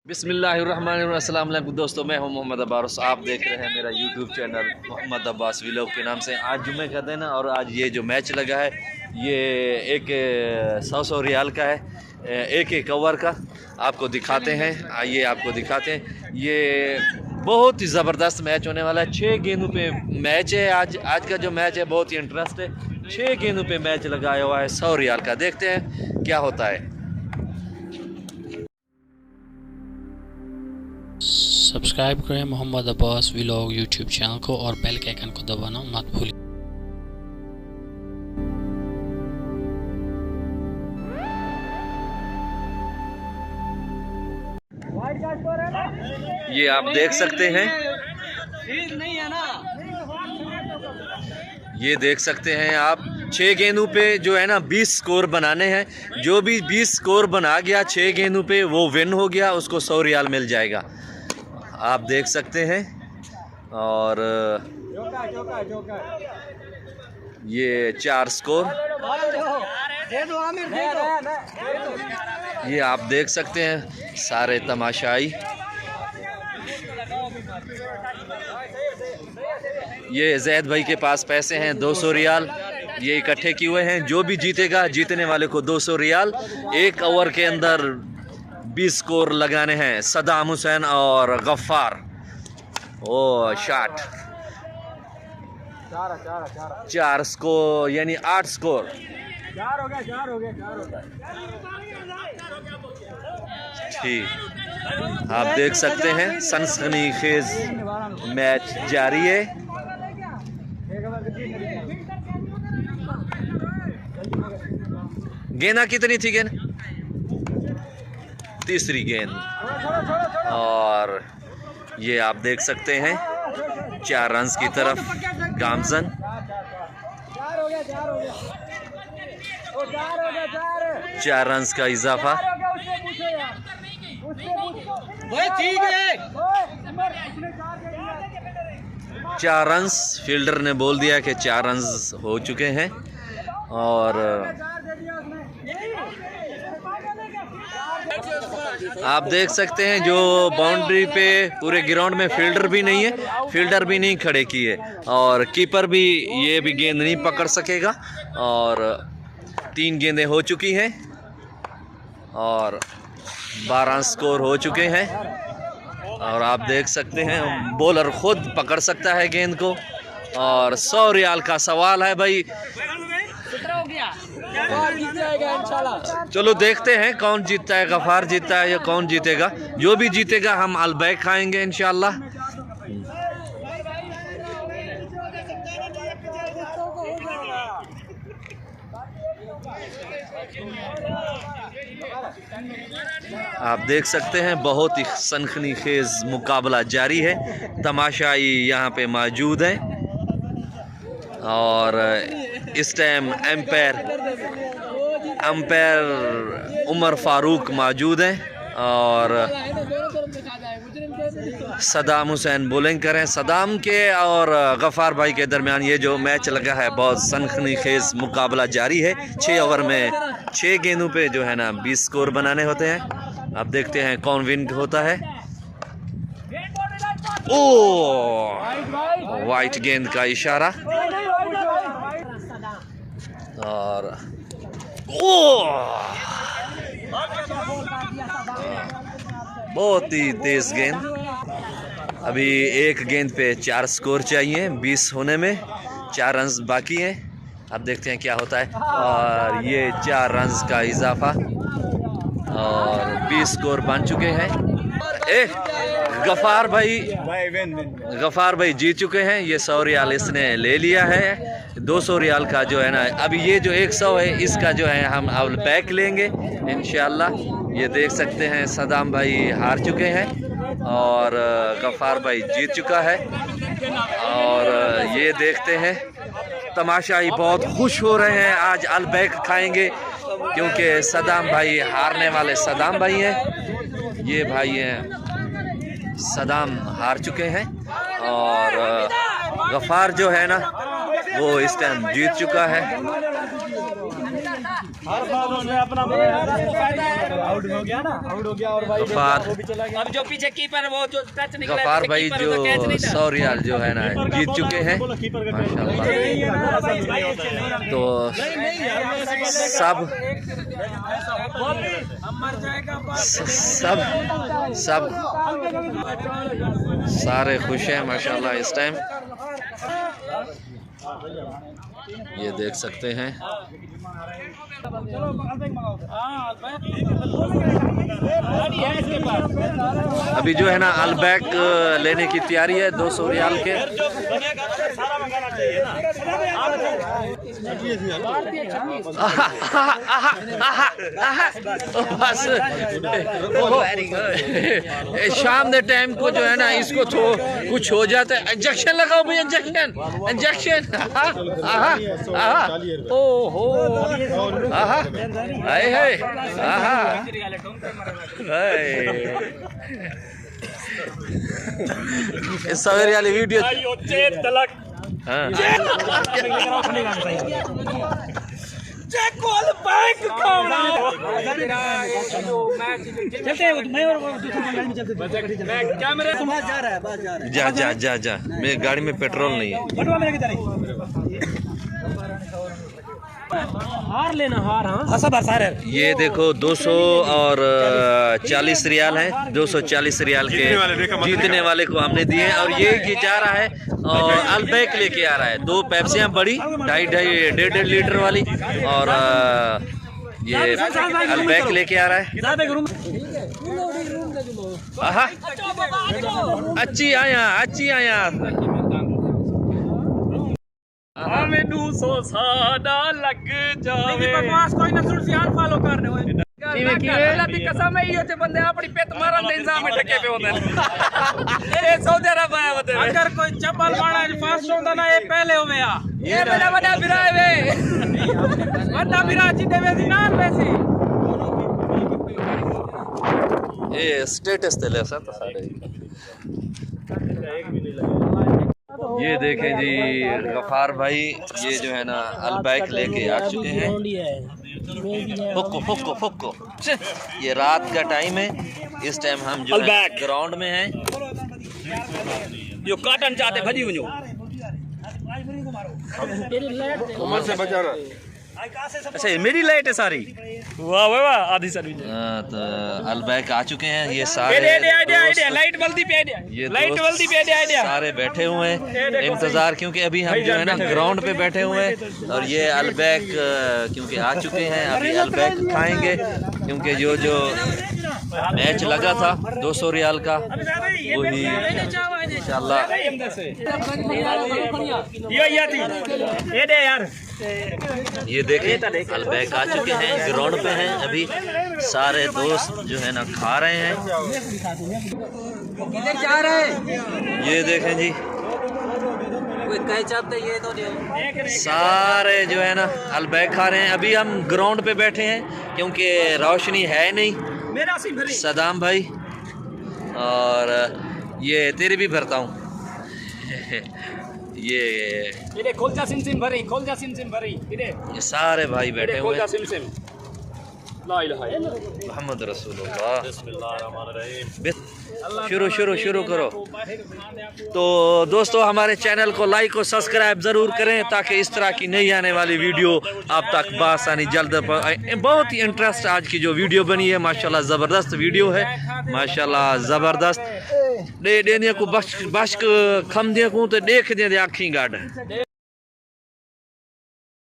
बिस्मिल्लाहिर्रहमानिर्रहीम। अस्सलाम वालेकुम दोस्तों, मैं हूं मोहम्मद अब्बास। आप देख रहे हैं मेरा YouTube channel Mohammad Abbas vlog के नाम से। आज जुम्मे का दिन है और आज ये जो मैच लगा है ये एक 100 रियाल का है, एक ओवर का। आपको दिखाते हैं, आइए आपको दिखाते हैं। ये बहुत ही ज़बरदस्त मैच होने वाला है। 6 गेंदों पे मैच है। आज का जो मैच है बहुत ही इंटरेस्ट है। 6 गेंदों पे मैच लगाया हुआ है 100 रियाल का। देखते हैं क्या होता है। सब्सक्राइब करें Mohammad Abbas vlog YouTube channel को और बेल के आइकन को दबाना मत भूलिए। ये आप देख सकते हैं, ये देख सकते हैं आप। 6 गेंदों पे जो है ना 20 स्कोर बनाने हैं। जो भी 20 स्कोर बना गया 6 गेंदों पे वो विन हो गया, उसको 100 रियाल मिल जाएगा। आप देख सकते हैं। और ये 4 स्कोर ये आप देख सकते हैं सारे तमाशाई। ये जैद भाई के पास पैसे हैं 200 रियाल, ये इकट्ठे किए हुए हैं। जो भी जीतेगा, जीतने वाले को 200 रियाल। 1 ओवर के अंदर 20 स्कोर लगाने हैं। सदाम हुसैन और गफ्फार। ओ शॉट 4 स्कोर यानी 8 स्कोर। ठीक, आप देख सकते हैं सनसनीखेज मैच जारी है। गेंदा कितनी थी? गेंद तीसरी गेंद। और ये आप देख सकते हैं 4 रन्स की तरफ गामजन। 4 रन्स का इजाफा। 4 रन्स फील्डर ने बोल दिया कि 4 रन्स हो चुके हैं। और आप देख सकते हैं जो बाउंड्री पे पूरे ग्राउंड में फील्डर भी नहीं है, फील्डर भी नहीं खड़े किए और कीपर भी ये भी गेंद नहीं पकड़ सकेगा। और 3 गेंदें हो चुकी हैं और 12 स्कोर हो चुके हैं। और आप देख सकते हैं बॉलर खुद पकड़ सकता है गेंद को। और 100 रियाल का सवाल है भाई। चलो देखते हैं कौन जीतता है, गफ्फार जीतता है या कौन जीतेगा। जो भी जीतेगा हम अलबैक खाएंगे इंशाल्लाह। आप देख सकते हैं बहुत ही सनसनीखेज मुकाबला जारी है। तमाशाई यहाँ पे मौजूद हैं और इस टाइम अंपायर उमर फारूक मौजूद हैं और सदाम हुसैन बॉलिंग करें। सदाम के और गफ्फार भाई के दरमियान ये जो मैच लगा है बहुत सनसनीखेज मुकाबला जारी है। 6 ओवर में 6 गेंदों पे जो है ना 20 स्कोर बनाने होते हैं। अब देखते हैं कौन विन होता है। ओ वाइट गेंद का इशारा। और बहुत ही तेज गेंद। अभी 1 गेंद पे 4 स्कोर चाहिए 20 होने में। 4 रन्स बाकी हैं। अब देखते हैं क्या होता है। और ये 4 रन्स का इजाफा और 20 स्कोर बन चुके हैं। गफ्फार भाई जीत चुके हैं। ये 100 रियाल इसने ले लिया है। 200 रियाल का जो है ना अभी ये जो 100 है इसका जो है हम अब पैक लेंगे इंशाल्लाह। ये देख सकते हैं सदाम भाई हार चुके हैं और गफ्फार भाई जीत चुका है। और ये देखते हैं तमाशाई बहुत खुश हो रहे हैं। आज अलबैक खाएंगे क्योंकि सदाम भाई हारने वाले सदाम भाई हैं। ये भाई हैं सदाम हार चुके हैं और गफ्फार जो है ना वो इस टाइम जीत चुका है। हर बार उसने अपना आउट हो गया ना, आउट हो गया और भाई वो भी चला गया। अब जो पीछे कीपर वो जो टच निकला गफार भाई जो 100 रियाल जो है ना जीत चुके हैं माशाल्लाह। तो सब सारे खुश हैं माशाल्लाह इस टाइम, ये देख सकते हैं। अभी जो है ना अलबैक लेने की तैयारी है 200 रियाल के। बस शाम के टाइम को जो है ना इसको तो कुछ हो जाता है। इंजेक्शन लगाओ भाई, इंजेक्शन इंजेक्शन। ओहो हाय हाय इस सवेरे वाली वीडियो हाँ जा जा जा जा, मेरी गाड़ी में पेट्रोल नहीं है। हार लेना हार। हाँ सब सार है। ये देखो 200 और 40 रियाल है, 240 रियाल के जीतने वाले को हमने दिए। और ये जा रहा है और अलबैक लेके आ रहा है 2 पेप्सियां बड़ी 2.5 लीटर वाली, और ये अलबैक लेके आ रहा है। अच्छी आया हमें 200 सादा लग जावे। बकवास कोई ना सुन ध्यान फॉलो करने होए। किवे अल्लाह दी कसम है, ये बंदे अपनी पेट मारन दे इंतजाम में टके पे होंदे ए सऊदी अरब आया होते। अगर कोई चप्पल माड़ा फास्ट होंदा ना, ये पहले होवे आ। ये बड़ा बड़ा बिरा वे बड़ा बिरा जिते वे दी ना पैसे ये स्टेटस ते ले सकता सारे। ये देखें जी गफार भाई, ये जो है ना अलबैक लेके आ चुके हैं। फुक्को ये रात का टाइम है, इस टाइम हम जो है ग्राउंड में हैं। जो काटन चाहते भजी वणो उमर से बचाना। अच्छा ये मेरी लाइट है सारी। वाह वाह वाह, आधी सर्विस। तो अलबैक आ चुके हैं ये सारे। आइडिया लाइट बल्दी पे आइडिया, ये लाइट बल्दी पे आइडिया। सारे बैठे हुए हैं इंतजार, क्योंकि अभी हम जो है ना ग्राउंड पे बैठे हुए हैं। और ये अलबैक क्योंकि आ चुके हैं, अभी अलबैक खाएंगे, क्योंकि जो मैच लगा था 200 रियाल का वही इंशाल्लाह। ये देखें अलबैक आ चुके हैं, ग्राउंड पे हैं अभी। सारे दोस्त जो है ना खा रहे हैं। ये देखें जी सारे जो है ना अलबैक खा रहे हैं। अभी हम ग्राउंड पे बैठे हैं क्योंकि रोशनी है नहीं सदाम भाई। और ये तेरी भी भरता हूँ ये खोल जा सिम भरी, खोल जा सिम भरी। ये सारे भाई बैठे हुए हैं। सिम ला इलाहा इल्लल्लाह मोहम्मद रसूलुल्लाह। शुरू करो। तो दोस्तों हमारे चैनल को लाइक और सब्सक्राइब ज़रूर करें, ताकि इस तरह की नई आने वाली वीडियो आप तक बासानी जल्द। बहुत ही इंटरेस्ट आज की जो वीडियो बनी है माशाल्लाह, ज़बरदस्त वीडियो है माशाल्लाह, ज़बरदस्त। डे को बश खम दिया को तो देख दे आखी गाड़